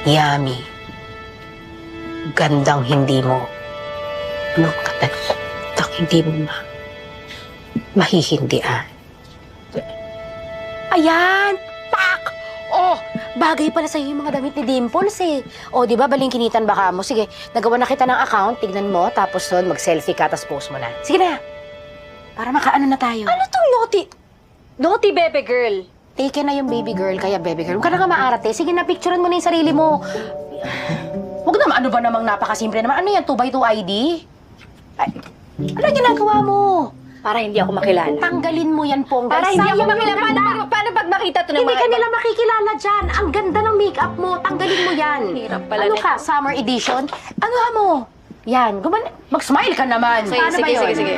Yummy. Gandang hindi mo. Ano katak hindi mo mahihindian. Ayan! Pak! Oh, bagay pala sa'yo yung mga damit ni Dimples eh. Oh, di ba, balingkinitan baka mo. Sige, nagawa na kita ng account, tignan mo, tapos doon mag-selfie ka, tapos post mo na. Sige na. Para makaano na tayo. Ano tong naughty? Naughty bebe girl. Take na yung baby girl, kaya baby girl. Huwag ka na nga maarate. Sige na, picturean mo na yung sarili mo. Huwag naman, ano ba namang napakasimple naman? Ano yan, 2x2 ID? Ay, ano ginagawa mo? Para hindi ako makilala. Tanggalin mo yan, Ponggal. Para hindi ako Sayang makilala. yung Paano pag makita to ng Hindi mga ka iba? nila makikilala dyan. Ang ganda ng makeup mo. Tanggalin mo yan. Hirap pala Ano nito. ka, summer edition? Ano mo? Yan, mag-smile ka naman. Sige, Paano ba sige, yun? sige.